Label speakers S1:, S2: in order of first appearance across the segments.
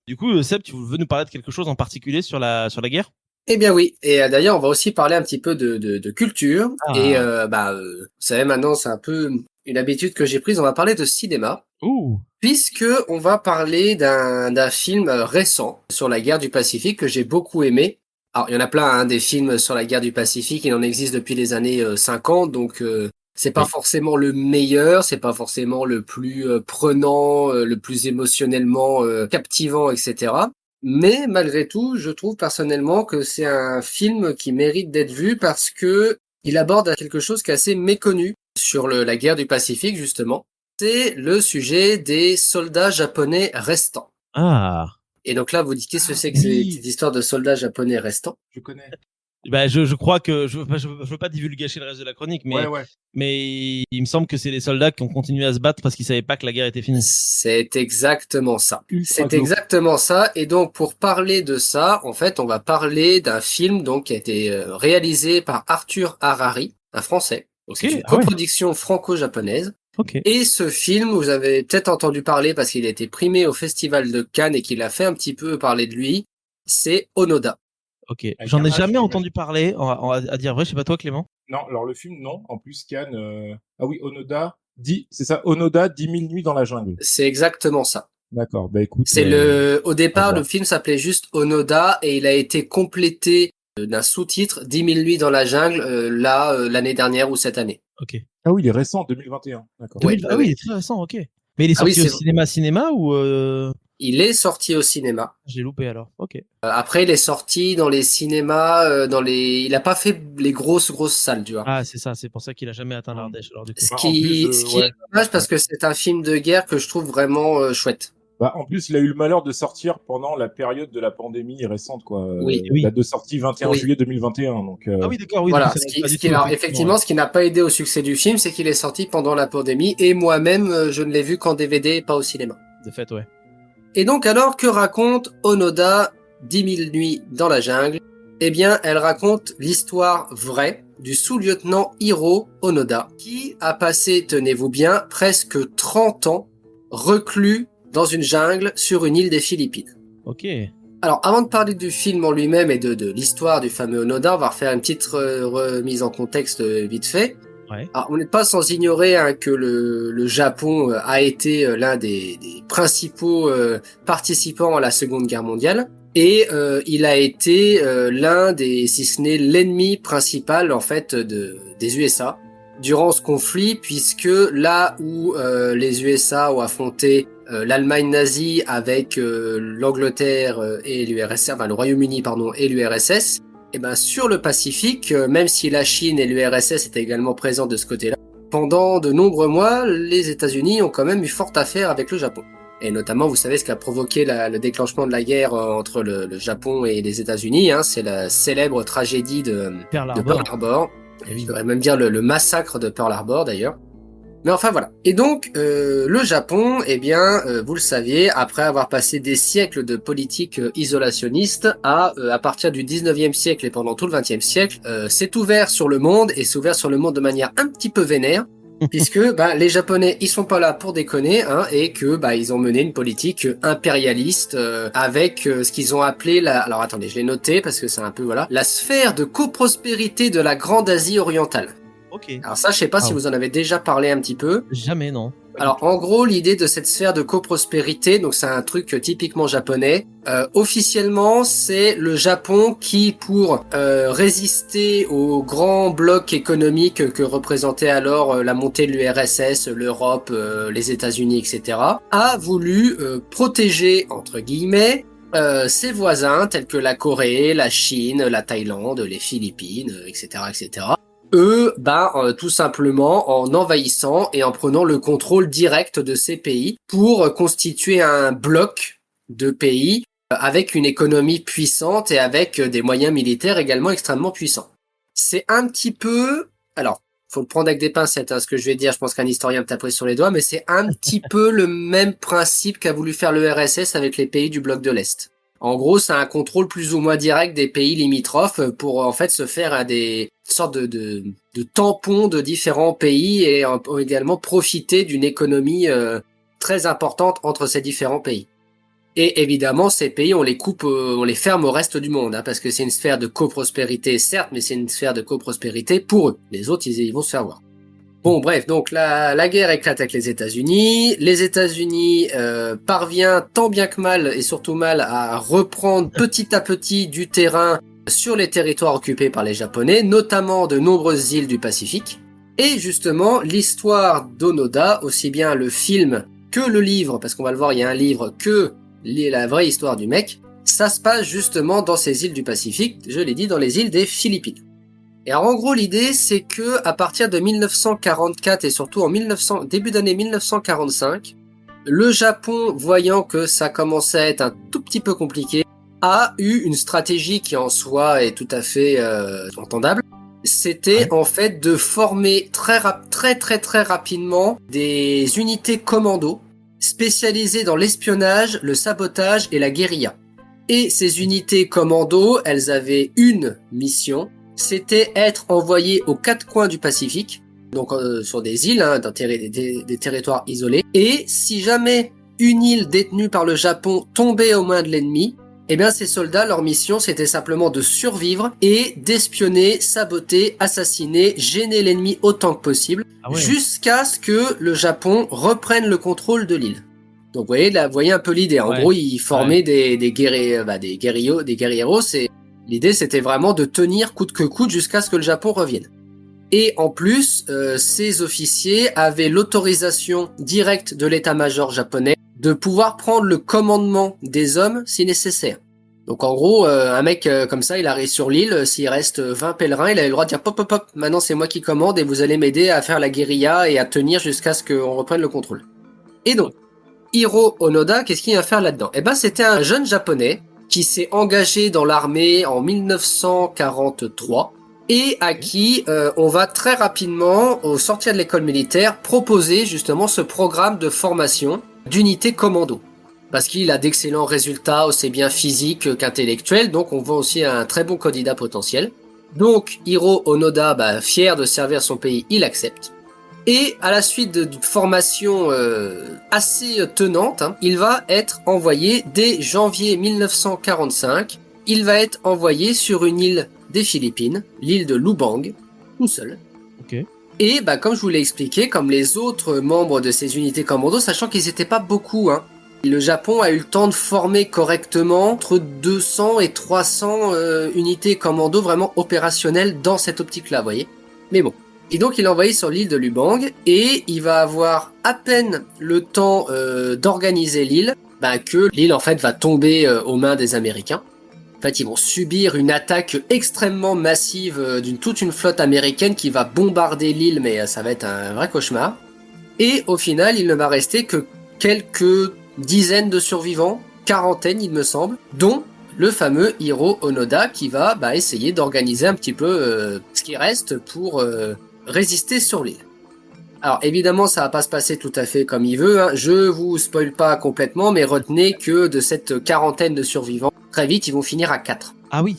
S1: Du coup, Seb, tu veux nous parler de quelque chose en particulier sur la guerre?
S2: Eh bien oui, et d'ailleurs on va aussi parler un petit peu de culture, et
S1: Ah.
S2: vous savez maintenant c'est un peu une habitude que j'ai prise, on va parler de cinéma,
S1: Ouh.
S2: puisque on va parler d'un film récent sur la guerre du Pacifique que j'ai beaucoup aimé. Alors il y en a plein, hein, des films sur la guerre du Pacifique, il en existe depuis les années 50, donc c'est pas
S1: Oui.
S2: forcément le meilleur, c'est pas forcément le plus prenant, le plus émotionnellement captivant, etc. Mais malgré tout, je trouve personnellement que c'est un film qui mérite d'être vu parce que il aborde quelque chose qui est assez méconnu sur la guerre du Pacifique, justement. C'est le sujet des soldats japonais restants.
S1: Ah.
S2: Et donc là, vous dites, qu'est-ce que c'est que
S1: Oui.
S2: cette histoire de soldats japonais restants?
S3: Je connais.
S1: Bah, je crois que je veux pas divulgacher le reste de la chronique,
S3: Ouais, ouais.
S1: mais il me semble que c'est les soldats qui ont continué à se battre parce qu'ils savaient pas que la guerre était finie.
S2: C'est exactement ça.
S3: Ultra
S2: C'est
S3: glauque.
S2: exactement ça. Et donc, pour parler de ça, en fait, on va parler d'un film donc qui a été réalisé par Arthur Harari, un Français. Donc,
S1: Ok.
S2: c'est une
S1: Ah ouais.
S2: coproduction franco-japonaise.
S1: Ok.
S2: Et ce film, vous avez peut-être entendu parler parce qu'il a été primé au Festival de Cannes et qu'il a fait un petit peu parler de lui. C'est Onoda.
S1: Ok.
S3: Avec
S1: J'en
S3: un
S1: ai
S3: H,
S1: jamais
S3: j'imagine.
S1: entendu parler. À dire vrai, je sais pas toi, Clément.
S3: Non, alors le film, non. En plus, Cannes. Ah oui, Onoda. C'est ça, Onoda, 10 000 nuits dans la jungle.
S2: C'est exactement ça.
S3: D'accord. Bah écoute,
S2: Au
S3: à
S2: départ, le
S3: voir.
S2: film s'appelait juste Onoda et il a été complété d'un sous-titre 10 000 nuits dans la jungle, l'année dernière ou cette année.
S1: Ok.
S3: Ah oui, il est récent, 2021. D'accord.
S2: Ouais,
S1: 2020.
S2: ouais,
S1: Ah oui, il
S2: ouais.
S1: est très récent. Ok. Mais il est
S2: Ah oui,
S1: sorti au cinéma ou
S2: il est sorti au cinéma.
S1: j'ai loupé alors. Ok.
S2: Après, il est sorti dans les cinémas, il a pas fait les grosses salles, tu vois.
S1: Ah, c'est ça. C'est pour ça qu'il a jamais atteint
S3: Hum.
S1: l'Ardèche alors du coup.
S2: Ce
S3: Bah, en plus,
S2: qui, ce qui est
S3: ouais.
S2: dommage
S3: Ouais.
S2: parce que c'est un film de guerre que je trouve vraiment chouette.
S3: Bah, en plus, il a eu le malheur de sortir pendant la période de la pandémie récente, quoi.
S2: Oui,
S1: Oui.
S3: Date de sortie 21
S2: oui.
S3: juillet 2021. Donc,
S1: Ah oui, d'accord. Oui, donc
S2: Voilà.
S1: ça n'aide pas du tout
S2: Alors
S1: effectivement. Ouais.
S2: effectivement, ce qui n'a pas aidé au succès du film, c'est qu'il est sorti pendant la pandémie et moi-même, je ne l'ai vu qu'en DVD et pas au cinéma.
S1: De fait, ouais.
S2: Et donc alors, que raconte Onoda, 10 000 nuits dans la jungle? Eh bien, elle raconte l'histoire vraie du sous-lieutenant Hiro Onoda, qui a passé, tenez-vous bien, presque 30 ans reclus dans une jungle sur une île des Philippines.
S1: Ok.
S2: Alors, avant de parler du film en lui-même et de l'histoire du fameux Onoda, on va refaire une petite remise en contexte vite fait.
S1: Ouais.
S2: Alors, on n'est pas sans ignorer que le Japon a été l'un des principaux participants à la Seconde Guerre mondiale et il a été l'un des, si ce n'est l'ennemi principal en fait des USA durant ce conflit, puisque là où les USA ont affronté l'Allemagne nazie avec l'Angleterre et l'URSS, enfin le Royaume-Uni pardon et l'URSS. Et ben sur le Pacifique, même si la Chine et l'URSS étaient également présents de ce côté-là, pendant de nombreux mois, les États-Unis ont quand même eu forte affaire avec le Japon. Et notamment, vous savez ce qui a provoqué le déclenchement de la guerre entre le Japon et les États-Unis, hein, c'est la célèbre tragédie de
S1: Pearl
S2: Pearl
S1: Harbor.
S2: Harbor.
S1: Eh oui.
S2: Je devrais même dire le massacre de Pearl Harbor d'ailleurs. Mais enfin voilà. Et donc le Japon, eh bien, vous le saviez, après avoir passé des siècles de politique isolationniste, à partir du 19e siècle et pendant tout le 20e siècle, s'est ouvert sur le monde et s'est ouvert sur le monde de manière un petit peu vénère. Puisque les Japonais ils sont pas là pour déconner, hein, et que ils ont mené une politique impérialiste avec ce qu'ils ont appelé alors attendez, je l'ai noté parce que c'est un peu la sphère de coprospérité de la Grande Asie orientale.
S1: Ok.
S2: Alors ça, je sais pas si vous en avez déjà parlé un petit peu.
S1: Jamais, non.
S2: Alors en gros, l'idée de cette sphère de coprospérité, donc c'est un truc typiquement japonais. Officiellement, c'est le Japon qui, pour résister au grand bloc économique que représentait alors la montée de l'URSS, l'Europe, les États-Unis, etc., a voulu protéger entre guillemets ses voisins tels que la Corée, la Chine, la Thaïlande, les Philippines, etc., etc. Eux, tout simplement en envahissant et en prenant le contrôle direct de ces pays pour constituer un bloc de pays avec une économie puissante et avec des moyens militaires également extrêmement puissants. C'est un petit peu, alors, faut le prendre avec des pincettes, hein, ce que je vais dire, je pense qu'un historien me taperait sur les doigts, mais c'est un petit peu le même principe qu'a voulu faire le RSS avec les pays du bloc de l'Est. En gros, c'est un contrôle plus ou moins direct des pays limitrophes pour en fait se faire à des sortes de tampons de différents pays et également profiter d'une économie très importante entre ces différents pays. Et évidemment, ces pays, on les coupe, on les ferme au reste du monde, hein, parce que c'est une sphère de coprospérité, certes, mais c'est une sphère de coprospérité pour eux. Les autres, ils vont se faire voir. Bon, bref, donc la guerre éclate avec les États-Unis. Les États-Unis parvient tant bien que mal, et surtout mal, à reprendre petit à petit du terrain sur les territoires occupés par les Japonais, notamment de nombreuses îles du Pacifique. Et justement, l'histoire d'Onoda, aussi bien le film que le livre, parce qu'on va le voir, il y a un livre, que la vraie histoire du mec, ça se passe justement dans ces îles du Pacifique, je l'ai dit, dans les îles des Philippines. Et alors en gros, l'idée, c'est que à partir de 1944 et surtout en début d'année 1945, le Japon, voyant que ça commençait à être un tout petit peu compliqué, a eu une stratégie qui en soi est tout à fait entendable. C'était en fait de former très rapidement des unités commando spécialisées dans l'espionnage, le sabotage et la guérilla. Et ces unités commando, elles avaient une mission, c'était être envoyées aux quatre coins du Pacifique, donc sur des îles, hein, des territoires isolés. Et si jamais une île détenue par le Japon tombait aux mains de l'ennemi, eh bien ces soldats, leur mission, c'était simplement de survivre et d'espionner, saboter, assassiner, gêner l'ennemi autant que possible, jusqu'à ce que le Japon reprenne le contrôle de l'île. Donc vous voyez un peu l'idée. En gros, ils formaient des guerrilleros. L'idée, c'était vraiment de tenir coûte que coûte jusqu'à ce que le Japon revienne. Et en plus, ces officiers avaient l'autorisation directe de l'état-major japonais de pouvoir prendre le commandement des hommes si nécessaire. Donc en gros, un mec comme ça, il arrive sur l'île, s'il reste 20 pèlerins, il a le droit de dire pop, maintenant c'est moi qui commande et vous allez m'aider à faire la guérilla et à tenir jusqu'à ce qu'on reprenne le contrôle. Et donc, Hiro Onoda, qu'est-ce qu'il vient faire là-dedans? Eh ben, c'était un jeune japonais qui s'est engagé dans l'armée en 1943 et à qui on va très rapidement, au sortir de l'école militaire, proposer justement ce programme de formation d'unité commando. Parce qu'il a d'excellents résultats, aussi bien physiques qu'intellectuels, donc on voit aussi un très bon candidat potentiel. Donc Hiro Onoda, fier de servir son pays, il accepte. Et à la suite d'une formation assez tenante, il va être envoyé dès janvier 1945. Il va être envoyé sur une île des Philippines, l'île de Lubang, tout seul.
S1: Okay.
S2: Et comme je vous l'ai expliqué, comme les autres membres de ces unités commando, sachant qu'ils n'étaient pas beaucoup, le Japon a eu le temps de former correctement entre 200 et 300 unités commando vraiment opérationnelles dans cette optique-là, vous voyez. Mais bon. Et donc il est envoyé sur l'île de Lubang et il va avoir à peine le temps d'organiser l'île, que l'île en fait va tomber aux mains des Américains. En fait, ils vont subir une attaque extrêmement massive d'une toute une flotte américaine qui va bombarder l'île, mais ça va être un vrai cauchemar. Et au final, il ne va rester que quelques dizaines de survivants, quarantaine il me semble, dont le fameux Hiro Onoda qui va essayer d'organiser un petit peu ce qui reste pour résister sur l'île. Alors évidemment, ça va pas se passer tout à fait comme il veut. Je vous spoil pas complètement, mais retenez que de cette quarantaine de survivants, très vite, ils vont finir à 4.
S1: Ah oui.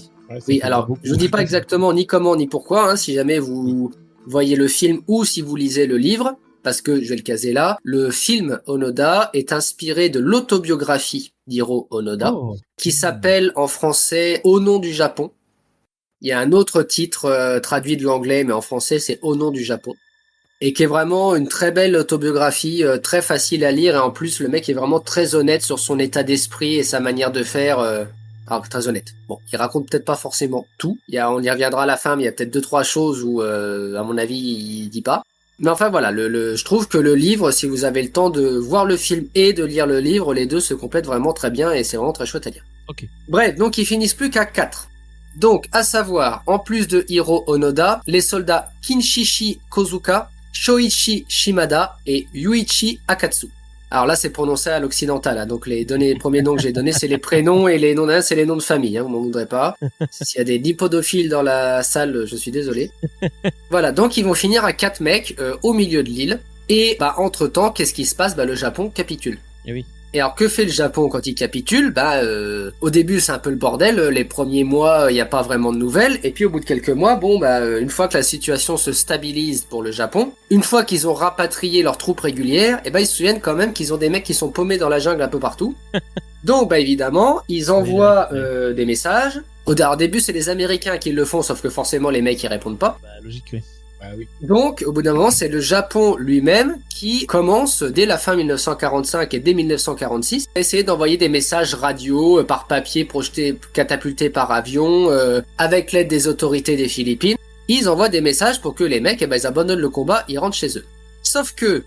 S2: Oui, alors je vous dis pas exactement ni comment ni pourquoi. Si jamais vous voyez le film ou si vous lisez le livre, parce que je vais le caser là, le film Onoda est inspiré de l'autobiographie d'Hiro Onoda, qui s'appelle en français Au nom du Japon. Il y a un autre titre traduit de l'anglais, mais en français c'est Au nom du Japon. Et qui est vraiment une très belle autobiographie, très facile à lire, et en plus le mec est vraiment très honnête sur son état d'esprit et sa manière de faire, très honnête. Bon, il raconte peut-être pas forcément tout, on y reviendra à la fin, mais il y a peut-être 2-3 choses où, à mon avis, il dit pas. Mais enfin voilà, je trouve que le livre, si vous avez le temps de voir le film et de lire le livre, les deux se complètent vraiment très bien et c'est vraiment très chouette à lire.
S1: Ok.
S2: Bref, donc ils finissent plus qu'à 4. Donc, à savoir, en plus de Hiro Onoda, les soldats Kinshichi Kozuka, Shoichi Shimada et Yuichi Akatsu. Alors là, c'est prononcé à l'occidental, donc les premiers noms que j'ai donnés, c'est les prénoms et les noms d'un, c'est les noms de famille, vous m'en voudrez pas. S'il y a des dipodophiles dans la salle, je suis désolé. Voilà, donc ils vont finir à 4 mecs au milieu de l'île. Et entre-temps, qu'est-ce qui se passe? Le Japon capitule.
S1: Et oui.
S2: Et alors, que fait le Japon quand il capitule? Au début, c'est un peu le bordel. Les premiers mois, il n'y a pas vraiment de nouvelles. Et puis, au bout de quelques mois, une fois que la situation se stabilise pour le Japon, une fois qu'ils ont rapatrié leurs troupes régulières, ils se souviennent quand même qu'ils ont des mecs qui sont paumés dans la jungle un peu partout. Donc, évidemment, ils envoient des messages. Au début, c'est les Américains qui le font, sauf que forcément, les mecs, ils répondent pas.
S1: Bah, logique, oui.
S3: Bah oui.
S2: Donc, au bout d'un moment, c'est le Japon lui-même qui commence, dès la fin 1945 et dès 1946, à essayer d'envoyer des messages radio par papier projetés, catapultés par avion, avec l'aide des autorités des Philippines. Ils envoient des messages pour que les mecs, ils abandonnent le combat, ils rentrent chez eux. Sauf que,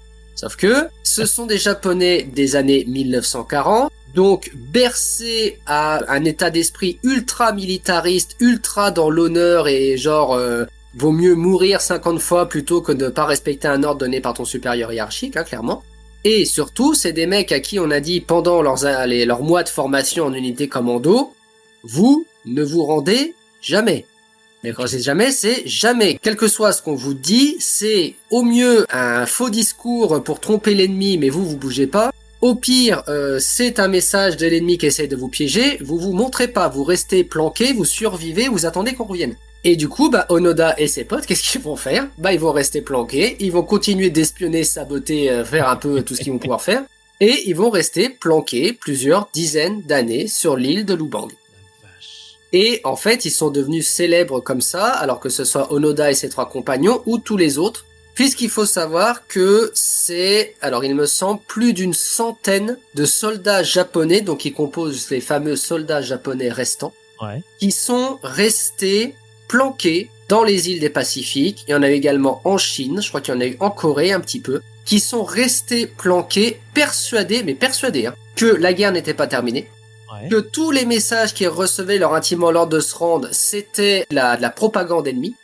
S2: ce sont des Japonais des années 1940, donc bercés à un état d'esprit ultra militariste, ultra dans l'honneur et genre... vaut mieux mourir 50 fois plutôt que de ne pas respecter un ordre donné par ton supérieur hiérarchique, clairement. Et surtout, c'est des mecs à qui on a dit pendant leurs mois de formation en unité commando, vous ne vous rendez jamais. Mais quand c'est jamais. Quel que soit ce qu'on vous dit, c'est au mieux un faux discours pour tromper l'ennemi, mais vous bougez pas. Au pire, c'est un message de l'ennemi qui essaie de vous piéger, vous montrez pas, vous restez planqué, vous survivez, vous attendez qu'on revienne. Et du coup, Onoda et ses potes, qu'est-ce qu'ils vont faire? Ils vont rester planqués, ils vont continuer d'espionner, saboter, faire un peu tout ce qu'ils vont pouvoir faire, et ils vont rester planqués plusieurs dizaines d'années sur l'île de Lubang. Et en fait, ils sont devenus célèbres comme ça, alors que ce soit Onoda et ses 3 compagnons, ou tous les autres, puisqu'il faut savoir que c'est, alors il me semble, plus d'une centaine de soldats japonais, donc qui composent les fameux soldats japonais restants, qui sont restés planqués dans les îles des Pacifiques. Il y en a eu également en Chine, je crois qu'il y en a eu en Corée un petit peu, qui sont restés planqués, persuadés, que la guerre n'était pas terminée, que tous les messages qu'ils recevaient leur intimement l'ordre de se rendre, c'était de la propagande ennemie,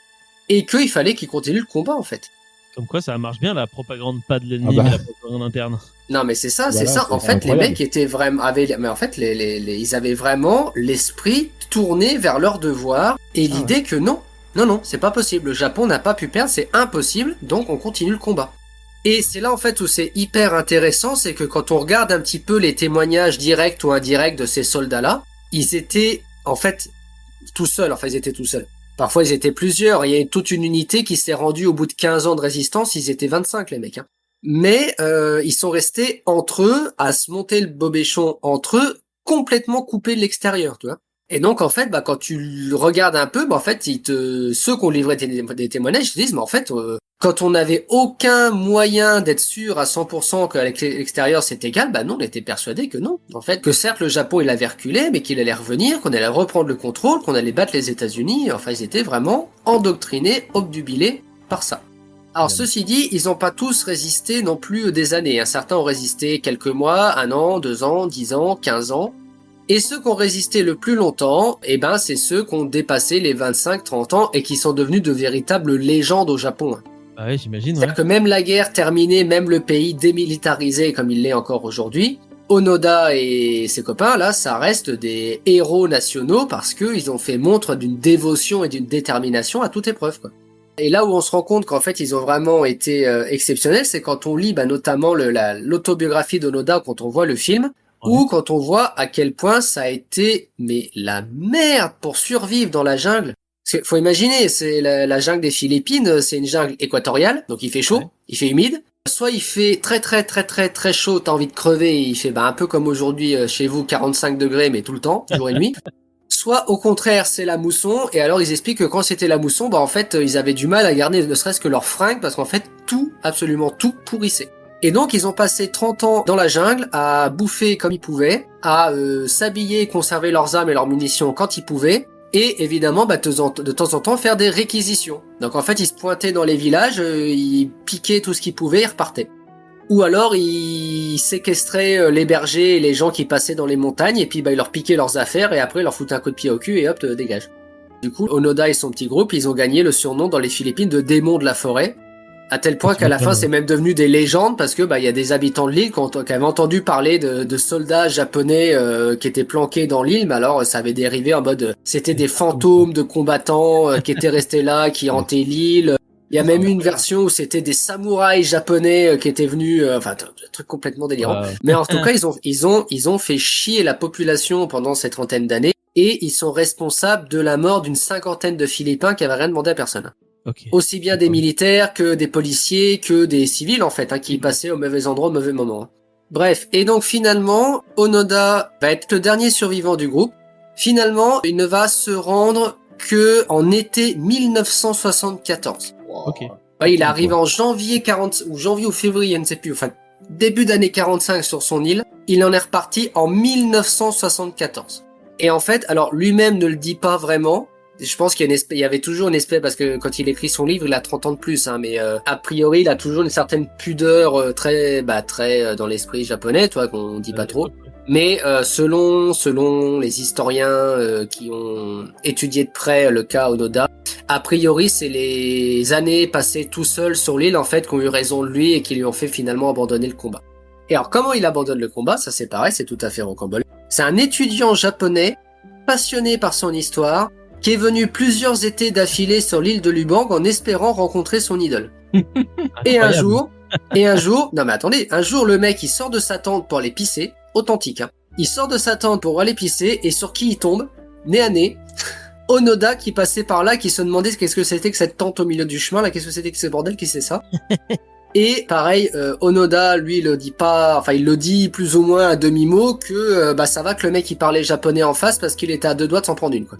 S2: et qu'il fallait qu'ils continuent le combat en fait.
S1: Comme quoi, ça marche bien la propagande, pas de l'ennemi, mais la propagande interne.
S2: Non, mais c'est ça,
S3: Voilà,
S2: c'est ça. En fait, les mecs étaient vraiment, mais en fait, ils avaient vraiment l'esprit tourné vers leur devoir et l'idée que non, c'est pas possible. Le Japon n'a pas pu perdre, c'est impossible, donc on continue le combat. Et c'est là, en fait, où c'est hyper intéressant, c'est que quand on regarde un petit peu les témoignages directs ou indirects de ces soldats-là, ils étaient, en fait, tout seuls. Enfin, ils étaient tout seuls. Parfois, ils étaient plusieurs. Il y a toute une unité qui s'est rendue au bout de 15 ans de résistance. Ils étaient 25, les mecs. Mais ils sont restés entre eux, à se monter le bobéchon entre eux, complètement coupés de l'extérieur, tu vois. Et donc, en fait, quand tu regardes un peu, en fait, ceux qui ont livré des témoignages, ils te disent, mais en fait, quand on n'avait aucun moyen d'être sûr à 100% qu'avec l'extérieur c'est égal, non, on était persuadé que non. En fait, que certes, le Japon, il avait reculé, mais qu'il allait revenir, qu'on allait reprendre le contrôle, qu'on allait battre les États-Unis. Enfin, ils étaient vraiment endoctrinés, obnubilés par ça. Alors, ceci dit, ils n'ont pas tous résisté non plus des années. Certains ont résisté quelques mois, 1 an, 2 ans, 10 ans, 15 ans. Et ceux qui ont résisté le plus longtemps, c'est ceux qui ont dépassé les 25-30 ans et qui sont devenus de véritables légendes au Japon.
S1: Ah ouais, j'imagine.
S2: C'est-à-dire que même la guerre terminée, même le pays démilitarisé comme il l'est encore aujourd'hui, Onoda et ses copains, là, ça reste des héros nationaux parce qu'ils ont fait montre d'une dévotion et d'une détermination à toute épreuve, quoi. Et là où on se rend compte qu'en fait ils ont vraiment été exceptionnels, c'est quand on lit notamment l'autobiographie d'Onoda, quand on voit le film, ou quand on voit à quel point ça a été la merde pour survivre dans la jungle. Parce qu'il faut imaginer, c'est la jungle des Philippines, c'est une jungle équatoriale, donc il fait chaud, il fait humide. Soit il fait très très très très très chaud, t'as envie de crever, il fait un peu comme aujourd'hui chez vous, 45 degrés, mais tout le temps, jour et nuit. Soit au contraire c'est la mousson, et alors ils expliquent que quand c'était la mousson, en fait ils avaient du mal à garder ne serait-ce que leurs fringues, parce qu'en fait tout, absolument tout pourrissait. Et donc ils ont passé 30 ans dans la jungle à bouffer comme ils pouvaient, à s'habiller et conserver leurs armes et leurs munitions quand ils pouvaient, et évidemment de temps en temps faire des réquisitions. Donc en fait ils se pointaient dans les villages, ils piquaient tout ce qu'ils pouvaient et repartaient. Ou alors ils séquestraient les bergers et les gens qui passaient dans les montagnes, et puis ils leur piquaient leurs affaires et après ils leur foutaient un coup de pied au cul et hop, dégage. Du coup, Onoda et son petit groupe, ils ont gagné le surnom dans les Philippines de démons de la forêt, à tel point qu'à la fin c'est même devenu des légendes, parce que il y a des habitants de l'île qui avaient entendu parler de soldats japonais qui étaient planqués dans l'île, mais alors ça avait dérivé en mode c'était des fantômes de combattants qui étaient restés là, qui hantaient l'île. Il y a même eu une version où c'était des samouraïs japonais qui étaient venus, un truc complètement délirant. Mais en tout cas, ils ont fait chier la population pendant ces 30aine d'années, et ils sont responsables de la mort d'une 50aine de Philippins qui avaient rien demandé à personne. Aussi bien des militaires que des policiers que des civils en fait, qui passaient au mauvais endroit au mauvais moment. Bref, et donc finalement, Onoda va être le dernier survivant du groupe. Finalement, il ne va se rendre que en été 1974.
S1: Ok.
S2: Ouais, il arrive en janvier ou février, je ne sais plus, enfin début d'année 45 sur son île. Il en est reparti en 1974. Et en fait, alors lui-même ne le dit pas vraiment. Je pense qu'il y avait toujours une espèce, parce que quand il écrit son livre, il a 30 ans de plus, hein, mais a priori, il a toujours une certaine pudeur très dans l'esprit japonais, toi, qu'on dit pas trop. Mais selon les historiens qui ont étudié de près le cas Onoda, a priori, c'est les années passées tout seul sur l'île, en fait, qui ont eu raison de lui et qui lui ont fait finalement abandonner le combat. Et alors, comment il abandonne le combat? Ça, c'est pareil, c'est tout à fait rocambolesque. C'est un étudiant japonais, passionné par son histoire, qui est venu plusieurs étés d'affilée sur l'île de Lubang en espérant rencontrer son idole. Et un jour, non mais attendez, un jour le mec il sort de sa tente pour aller pisser, authentique hein, il sort de sa tente pour aller pisser et sur qui il tombe, nez à nez, Onoda qui passait par là, qui se demandait qu'est-ce que c'était que cette tente au milieu du chemin là, qu'est-ce que c'était que ce bordel, qui c'est ça? Et pareil, Onoda, lui, il le dit pas, enfin, il le dit plus ou moins à demi-mot que, ça va que le mec, il parlait japonais en face parce qu'il était à 2 doigts de s'en prendre une, quoi.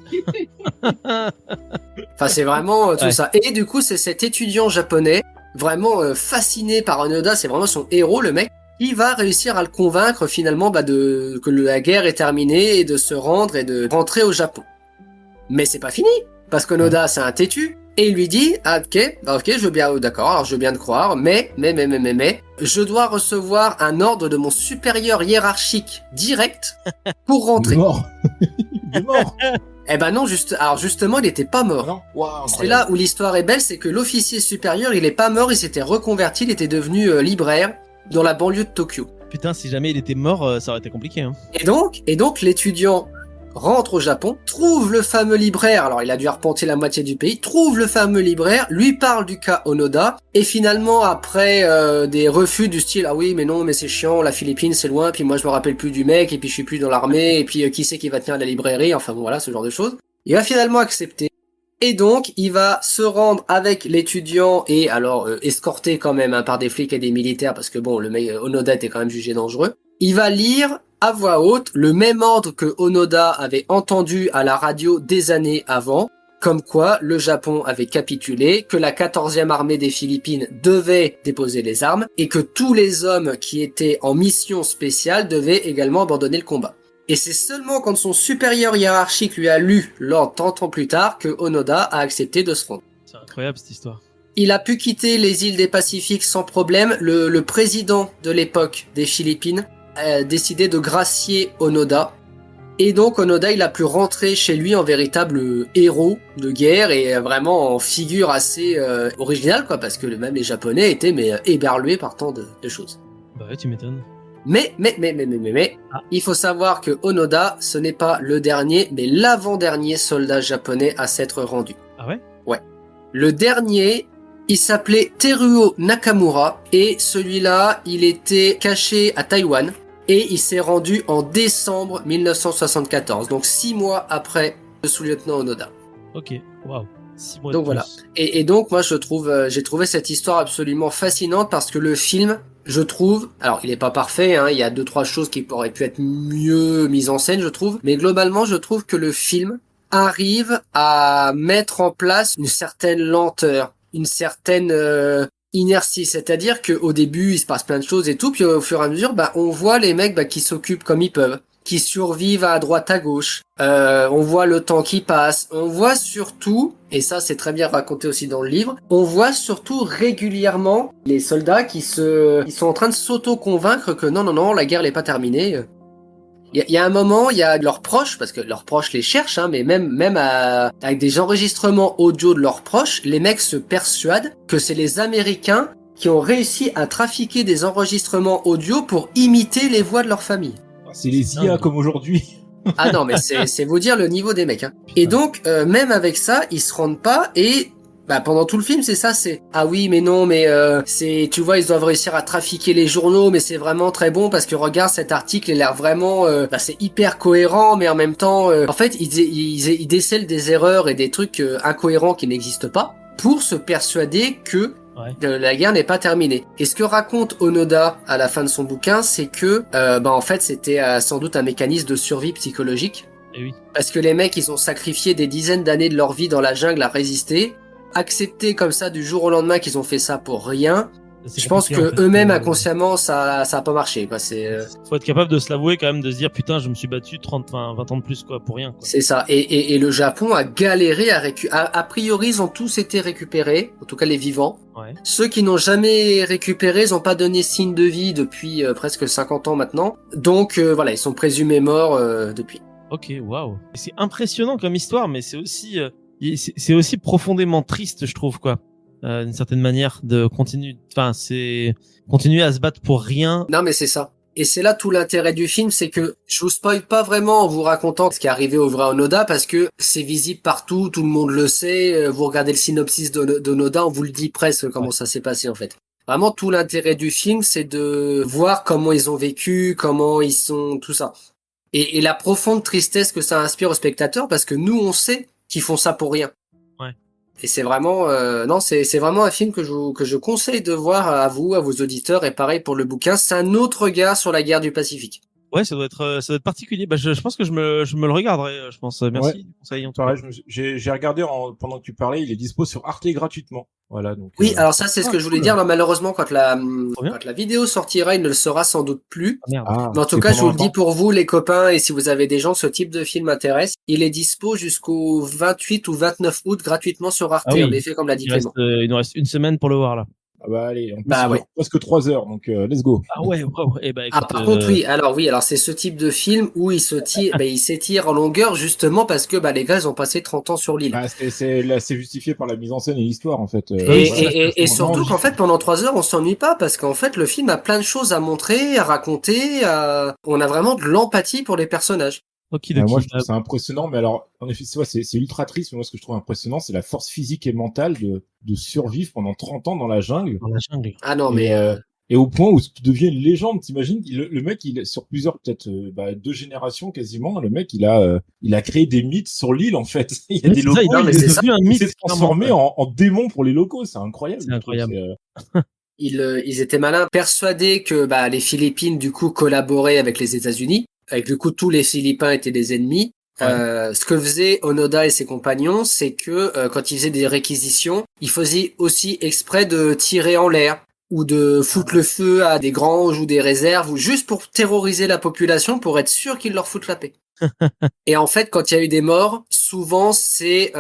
S2: Enfin, c'est vraiment tout ça. Et du coup, c'est cet étudiant japonais, vraiment fasciné par Onoda, c'est vraiment son héros, le mec, qui va réussir à le convaincre finalement, que la guerre est terminée et de se rendre et de rentrer au Japon. Mais c'est pas fini, parce qu'Onoda, c'est un têtu. Et il lui dit, ok, je veux bien, d'accord, alors je veux bien te croire, mais, je dois recevoir un ordre de mon supérieur hiérarchique direct pour rentrer.
S3: Il est mort. Il est mort.
S2: Eh ben non, justement, il était pas mort.
S3: Non. Wow,
S2: c'est là où l'histoire est belle, c'est que l'officier supérieur, il est pas mort, il s'était reconverti, il était devenu libraire dans la banlieue de Tokyo.
S1: Putain, si jamais il était mort, ça aurait été compliqué. Hein.
S2: Et donc, l'étudiant rentre au Japon, trouve le fameux libraire, alors il a dû arpenter la moitié du pays, trouve le fameux libraire, lui parle du cas Onoda, et finalement après des refus du style « Ah oui, mais non, mais c'est chiant, la Philippine c'est loin, puis moi je me rappelle plus du mec, et puis je suis plus dans l'armée, et puis qui c'est qui va tenir la librairie ?» Enfin bon voilà, ce genre de choses. Il va finalement accepter, et donc il va se rendre avec l'étudiant, et alors escorté quand même par des flics et des militaires, parce que bon, le mec Onoda était quand même jugé dangereux. Il va lire à voix haute le même ordre que Onoda avait entendu à la radio des années avant, comme quoi le Japon avait capitulé, que la 14e armée des Philippines devait déposer les armes, et que tous les hommes qui étaient en mission spéciale devaient également abandonner le combat. Et c'est seulement quand son supérieur hiérarchique lui a lu l'ordre 30 ans plus tard que Onoda a accepté de se rendre.
S1: C'est incroyable cette histoire.
S2: Il a pu quitter les îles des Pacifiques sans problème. Le président de l'époque des Philippines a décidé de gracier Onoda. Et donc Onoda, il a pu rentrer chez lui en véritable héros de guerre et vraiment en figure assez originale, quoi, parce que même les Japonais étaient éberlués par tant de choses.
S1: Bah ouais, tu m'étonnes.
S2: Mais, il faut savoir que Onoda, ce n'est pas le dernier, mais l'avant-dernier soldat japonais à s'être rendu.
S1: Ah ouais?
S2: Ouais. Le dernier, il s'appelait Teruo Nakamura, et celui-là, il était caché à Taïwan, et il s'est rendu en décembre 1974, donc 6 mois après le sous-lieutenant Onoda.
S1: Ok, waouh. 6 mois
S2: donc
S1: de
S2: voilà.
S1: plus.
S2: Et donc moi j'ai trouvé cette histoire absolument fascinante parce que le film, je trouve, alors il est pas parfait, hein, il y a 2-3 choses qui auraient pu être mieux mises en scène, je trouve, mais globalement je trouve que le film arrive à mettre en place une certaine lenteur, une certaine inertie, c'est-à-dire que au début il se passe plein de choses et tout, puis au fur et à mesure on voit les mecs qui s'occupent comme ils peuvent, qui survivent à droite à gauche, on voit le temps qui passe, on voit surtout, et ça c'est très bien raconté aussi dans le livre, on voit surtout régulièrement les soldats qui sont en train de s'auto-convaincre que non, la guerre n'est pas terminée. Il y a un moment, il y a leurs proches, parce que leurs proches les cherchent, hein, mais même avec des enregistrements audio de leurs proches, les mecs se persuadent que c'est les Américains qui ont réussi à trafiquer des enregistrements audio pour imiter les voix de leur famille.
S3: C'est les IA comme aujourd'hui.
S2: Ah non, mais c'est vous dire le niveau des mecs. Hein. Et donc, même avec ça, ils se rendent pas et... pendant tout le film, c'est ça, c'est ah oui, mais non, mais tu vois, ils doivent réussir à trafiquer les journaux, mais c'est vraiment très bon parce que regarde cet article, il a l'air vraiment, c'est hyper cohérent, mais en même temps, en fait, ils décèlent des erreurs et des trucs incohérents qui n'existent pas pour se persuader que
S1: Ouais.
S2: La guerre n'est pas terminée. Et ce que raconte Onoda à la fin de son bouquin, c'est que, en fait, c'était sans doute un mécanisme de survie psychologique.
S1: Et oui.
S2: Parce que les mecs, ils ont sacrifié des dizaines d'années de leur vie dans la jungle à résister. Accepter comme ça du jour au lendemain qu'ils ont fait ça pour rien.
S1: C'est
S2: Je pense
S1: compliqué,
S2: que
S1: en fait.
S2: eux-mêmes inconsciemment, ça a pas marché. Quoi.
S1: Faut être capable de se l'avouer quand même, de se dire putain, je me suis battu 20 ans de plus quoi, pour rien. Quoi.
S2: C'est ça. Et le Japon a galéré à récupérer. A priori, ils ont tous été récupérés, en tout cas les vivants.
S1: Ouais.
S2: Ceux qui n'ont jamais récupéré, ils n'ont pas donné signe de vie depuis presque 50 ans maintenant. Donc voilà, ils sont présumés morts depuis.
S1: Ok, waouh. C'est impressionnant comme histoire, mais c'est aussi profondément triste, je trouve quoi. D'une certaine manière, de continuer. Enfin, c'est continuer à se battre pour rien.
S2: Non, mais c'est ça. Et c'est là tout l'intérêt du film, c'est que je vous spoil pas vraiment en vous racontant ce qui est arrivé au vrai Onoda, parce que c'est visible partout, tout le monde le sait. Vous regardez le synopsis d'Onoda, on vous le dit presque comment ça s'est passé en fait. Vraiment, tout l'intérêt du film, c'est de voir comment ils ont vécu, comment ils sont, tout ça. Et la profonde tristesse que ça inspire aux spectateurs, parce que nous, on sait qu'ils font ça pour rien.
S1: Ouais.
S2: Et c'est vraiment, non, c'est vraiment un film que je conseille de voir à vous, à vos auditeurs, et pareil pour le bouquin. C'est un autre regard sur la guerre du Pacifique.
S1: Ouais, ça doit être particulier. Bah, je pense que je me le regarderai. Je pense. Merci
S3: Ouais.
S1: du conseil. En tout
S3: Pareil,
S1: cas.
S3: j'ai regardé pendant que tu parlais, il est dispo sur Arte gratuitement. Voilà, donc.
S2: Oui, alors ça, c'est ce que je voulais
S3: cool.
S2: dire. Non, malheureusement, quand
S1: Trop bien.
S2: la vidéo sortira, il ne le sera sans doute plus.
S1: Ah, merde.
S3: Ah,
S2: Mais en tout
S3: c'est
S2: cas, je vous
S3: pendant
S2: le dis
S3: un temps.
S2: pour vous, les copains, et si vous avez des gens que ce type de film intéresse, il est dispo jusqu'au 28 ou 29 août gratuitement sur Arte,
S1: Ah oui.
S2: en effet, comme l'a dit Clément.
S1: Il nous reste une semaine pour le voir là.
S3: Ah bah allez, en plus,
S2: Bah
S3: il
S2: ouais.
S3: dure presque 3 heures, donc let's go.
S1: Ah ouais, wow. Eh ben, écoute,
S2: Par contre, oui, alors c'est ce type de film où il s'étire en longueur justement parce que les gars, ils ont passé 30 ans sur l'île.
S3: Bah, c'est justifié par la mise en scène et l'histoire, en fait.
S2: Et surtout qu'en fait, pendant 3 heures, on s'ennuie pas parce qu'en fait, le film a plein de choses à montrer, à raconter, on a vraiment de l'empathie pour les personnages.
S1: ok,
S3: Moi, je trouve ça impressionnant, mais alors, en effet, c'est ultra triste, mais moi, ce que je trouve impressionnant, c'est la force physique et mentale de survivre pendant 30 ans dans la jungle.
S1: dans la jungle.
S2: Ah non,
S3: Et,
S2: mais
S3: et au point où tu deviens une légende, t'imagines, le mec, sur plusieurs, peut-être 2 générations quasiment, le mec, il a créé des mythes sur l'île, en fait. Il y a
S1: Oui,
S3: des
S1: c'est
S3: locaux,
S1: ça, il
S2: mais
S1: est
S2: c'est ça.
S1: devenu un
S3: il
S1: mythe.
S3: s'est transformé
S1: clairement.
S3: en démon pour les locaux, c'est incroyable.
S1: C'est incroyable.
S2: ils étaient malins, persuadés que les Philippines du coup collaboraient avec les États-Unis, avec du coup tous les Philippins étaient des ennemis.
S1: Ouais.
S2: Ce que faisaient Onoda et ses compagnons, c'est que quand ils faisaient des réquisitions, ils faisaient aussi exprès de tirer en l'air ou de foutre le feu à des granges ou des réserves, ou juste pour terroriser la population pour être sûr qu'ils leur foutent la paix. Et en fait, quand il y a eu des morts, souvent c'est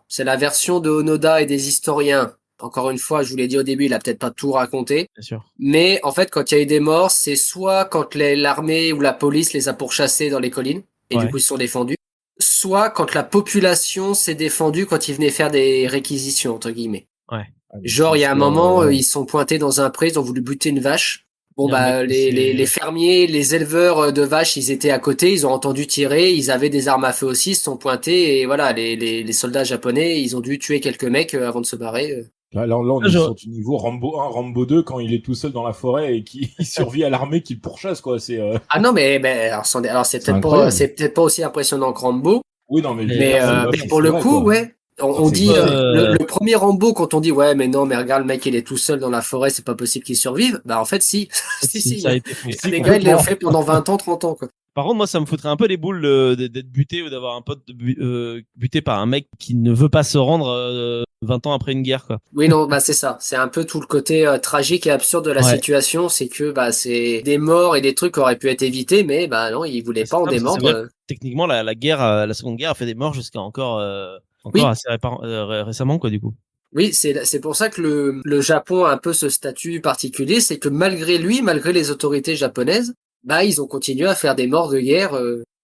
S2: c'est la version de Onoda et des historiens. Encore une fois, je vous l'ai dit au début, il a peut-être pas tout raconté.
S1: Bien sûr.
S2: Mais en fait, quand il y a eu des morts, c'est soit quand l'armée ou la police les a pourchassés dans les collines, et du
S1: Ouais.
S2: coup ils se sont défendus, soit quand la population s'est défendue quand ils venaient faire des réquisitions, entre guillemets.
S1: Ouais.
S2: Genre, il y a un moment, ils sont pointés dans un pré, ils ont voulu buter une vache. Bon,
S1: Il y a un mec qui
S2: les fermiers, les éleveurs de vaches, ils étaient à côté, ils ont entendu tirer, ils avaient des armes à feu aussi, ils se sont pointés, et voilà, les soldats japonais, ils ont dû tuer quelques mecs avant de se barrer.
S3: Là, on est sur du niveau Rambo 1, Rambo 2, quand il est tout seul dans la forêt et qu'il survit à l'armée qui le pourchasse, quoi. C'est,
S2: Ah non, mais alors c'est peut-être pas aussi impressionnant que Rambo,
S3: Oui, non, mais
S2: mais pour le coup, ouais. On dit le premier Rambo, quand on dit ouais mais non mais regarde, le mec il est tout seul dans la forêt, c'est pas possible qu'il survive, en fait si si
S1: ça a été fait.
S2: les gars ils l'ont fait pendant 20 ans 30 ans quoi.
S1: Par contre, moi, ça me foutrait un peu les boules d'être buté ou d'avoir un pote buté par un mec qui ne veut pas se rendre 20 ans après une guerre, quoi.
S2: Oui, non, c'est ça. C'est un peu tout le côté tragique et absurde de la situation, c'est que c'est des morts et des trucs qui auraient pu être évités, mais non, ils voulaient pas en démordre.
S1: Techniquement, la guerre, la Seconde Guerre a fait des morts jusqu'à encore
S2: Oui.
S1: assez récemment, quoi, du coup.
S2: Oui, c'est pour ça que le Japon a un peu ce statut particulier, c'est que malgré lui, malgré les autorités japonaises, ils ont continué à faire des morts de guerre.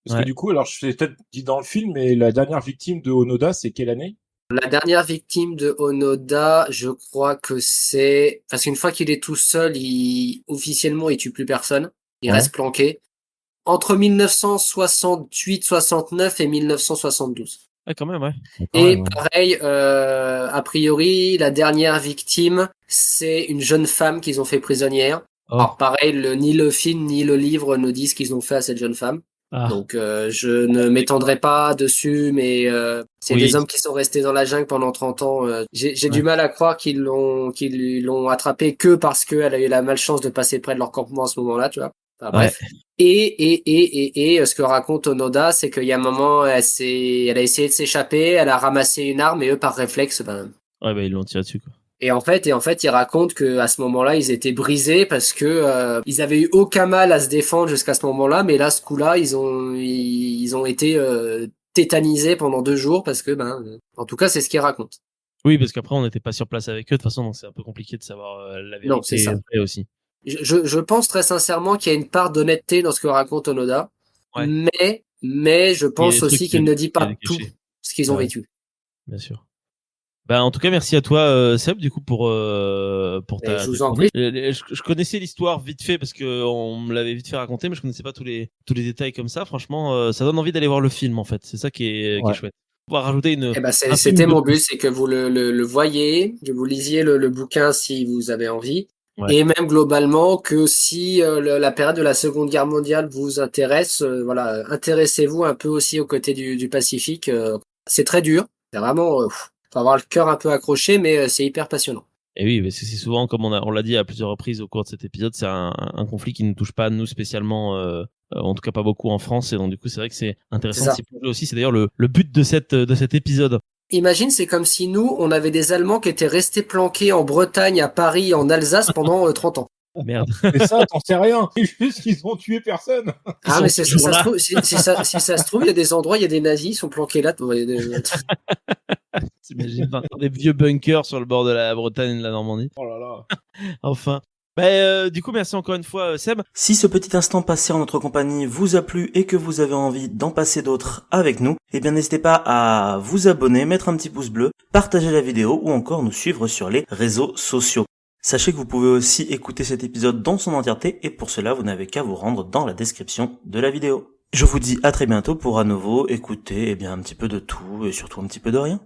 S3: Parce que du coup, alors je l'ai peut-être dit dans le film, mais la dernière victime de Onoda, c'est quelle année?
S2: La dernière victime de Onoda, je crois que c'est... Parce qu'une fois qu'il est tout seul, officiellement, il tue plus personne. Il reste planqué. Entre 1968-69 et 1972.
S1: Ouais, quand même, ouais.
S2: Et pareil, a priori, la dernière victime, c'est une jeune femme qu'ils ont fait prisonnière.
S1: Oh.
S2: Alors pareil, ni le film ni le livre ne disent ce qu'ils ont fait à cette jeune femme.
S1: Ah.
S2: Donc je ne m'étendrai pas dessus, mais c'est des hommes qui sont restés dans la jungle pendant 30 ans. J'ai du mal à croire qu'ils l'ont attrapé que parce qu'elle a eu la malchance de passer près de leur campement à ce moment-là, tu vois. Enfin, bref. Et ce que raconte Onoda, c'est qu'il y a un moment, elle a essayé de s'échapper, elle a ramassé une arme et eux, par réflexe,
S1: ils l'ont tiré dessus, quoi.
S2: Et en fait, il raconte que à ce moment-là, ils étaient brisés parce que ils avaient eu aucun mal à se défendre jusqu'à ce moment-là, mais là, ce coup-là, ils ont été tétanisés pendant 2 jours parce que, en tout cas, c'est ce qu'il raconte.
S1: Oui, parce qu'après, on n'était pas sur place avec eux, de toute façon, donc c'est un peu compliqué de savoir la vérité.
S2: Non, c'est ça.
S1: Après aussi.
S2: Je pense très sincèrement qu'il y a une part d'honnêteté dans ce que raconte Onoda,
S1: Ouais.
S2: mais je pense aussi qu'il ne dit pas tout ce qu'ils ont vécu.
S1: Bien sûr. En tout cas, merci à toi, Seb, du coup, pour ta.
S2: Je vous en prie.
S1: Je connaissais l'histoire vite fait parce que on me l'avait vite fait raconter, mais je connaissais pas tous les détails comme ça. Franchement, ça donne envie d'aller voir le film, en fait. C'est ça qui est chouette. On va rajouter
S2: c'était mon but, c'est que vous le voyez, que vous lisiez le bouquin si vous avez envie. Ouais. Et même globalement que si la période de la Seconde Guerre mondiale vous intéresse, intéressez-vous un peu aussi aux côtés du Pacifique. C'est très dur, c'est vraiment faut avoir le cœur un peu accroché, mais c'est hyper passionnant.
S1: Et oui, mais c'est souvent, comme on l'a dit à plusieurs reprises au cours de cet épisode, c'est un conflit qui ne touche pas nous spécialement, en tout cas pas beaucoup en France, et donc du coup c'est vrai que c'est intéressant de s'y plonger aussi. C'est d'ailleurs le but de cet épisode.
S2: Imagine, c'est comme si nous, on avait des Allemands qui étaient restés planqués en Bretagne, à Paris, en Alsace pendant 30 ans.
S1: Merde.
S3: Mais ça, t'en sais rien. C'est juste qu'ils ont tué personne.
S2: Ah, mais si ça se trouve, il y a des endroits, il y a des nazis, ils sont planqués là.
S1: T'imagines des vieux bunkers sur le bord de la Bretagne et de la Normandie.
S3: Oh là là.
S1: Enfin. Du coup, merci encore une fois, Seb.
S4: Si ce petit instant passé en notre compagnie vous a plu et que vous avez envie d'en passer d'autres avec nous, eh bien n'hésitez pas à vous abonner, mettre un petit pouce bleu, partager la vidéo ou encore nous suivre sur les réseaux sociaux. Sachez que vous pouvez aussi écouter cet épisode dans son entièreté et pour cela, vous n'avez qu'à vous rendre dans la description de la vidéo. Je vous dis à très bientôt pour à nouveau écouter un petit peu de tout et surtout un petit peu de rien.